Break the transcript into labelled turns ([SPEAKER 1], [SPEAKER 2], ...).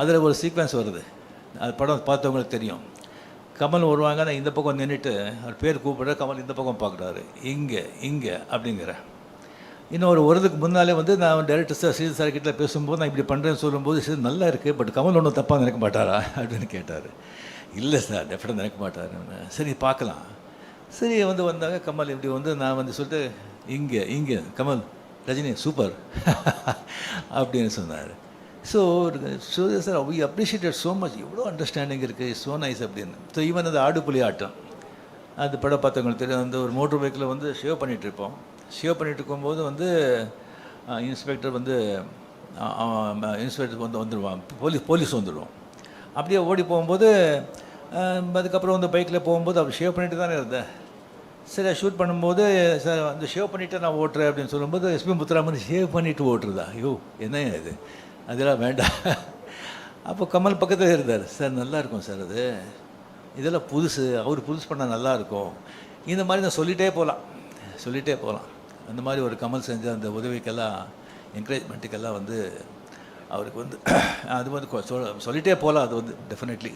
[SPEAKER 1] அதில் ஒரு சீக்வன்ஸ் வருது. அது படம் பார்த்தவங்களுக்கு தெரியும். கமல் வருவாங்க, நான் இந்த பக்கம் நின்றுட்டு அவர் பேர் கூப்பிட்ற, கமல் இந்த பக்கம் பார்க்குறாரு. இங்கே இங்கே அப்படிங்கிற இன்னும் ஒரு வருதுக்கு முன்னாலே வந்து நான் டேரக்டர் சார் ஸ்ரீதர் சார் கிட்ட பேசும்போது நான் இப்படி பண்ணுறேன்னு சொல்லும்போது சரி நல்லா இருக்குது, பட் கமல் ஒன்றும் தப்பாக நினைக்க மாட்டாரா அப்படின்னு கேட்டார். இல்லை சார் டெஃபினட்டாக நினைக்க மாட்டார். சரி பார்க்கலாம். சரி வந்தாங்க கமல் இப்படி நான் சொல்லிட்டு இங்கே இங்கே கமல் ரஜினி சூப்பர் அப்படின்னு சொன்னார். So sir we appreciated so much, எவ்வளோ அண்டர்ஸ்டாண்டிங் இருக்குது, ஸோ நைஸ் அப்படின்னு. ஸோ ஈவன் அந்த ஆடுபுலி ஆட்டம் அது படம் பார்த்தவங்களுக்கு தெரியும். ஒரு மோட்டர் பைக்கில் ஷேவ் பண்ணிகிட்ருப்போம். ஷேவ் பண்ணிகிட்டு இருக்கும்போது இன்ஸ்பெக்டர் இன்ஸ்பெக்டர் வந்துடுவான், போலீஸ் வந்துடுவோம். அப்படியே ஓடி போகும்போது அதுக்கப்புறம் பைக்கில் போகும்போது அவர் ஷேவ் பண்ணிட்டு தானே இருந்தேன். சரி ஷூட் பண்ணும்போது சார் ஷேவ் பண்ணிவிட்டு நான் ஓட்டுறேன் அப்படின்னு சொல்லும்போது எஸ்பி முத்துராமன் ஷேவ் பண்ணிவிட்டு ஓட்டுறதா, ஐயோ என்ன இது, அதெல்லாம் வேண்டாம். அப்போ கமல் பக்கத்தில் இருந்தார். சார் நல்லாயிருக்கும் சார், இதெல்லாம் புதுசு, அவர் புதுசு பண்ணால் நல்லாயிருக்கும். இந்த மாதிரி நான் சொல்லிகிட்டே போகலாம். அந்த மாதிரி ஒரு கமல் செஞ்ச அந்த உதவிக்கெல்லாம் என்கரேஜ்மெண்ட்டுக்கெல்லாம் அவருக்கு அது சொல்லிகிட்டே போகலாம். அது டெஃபினெட்லி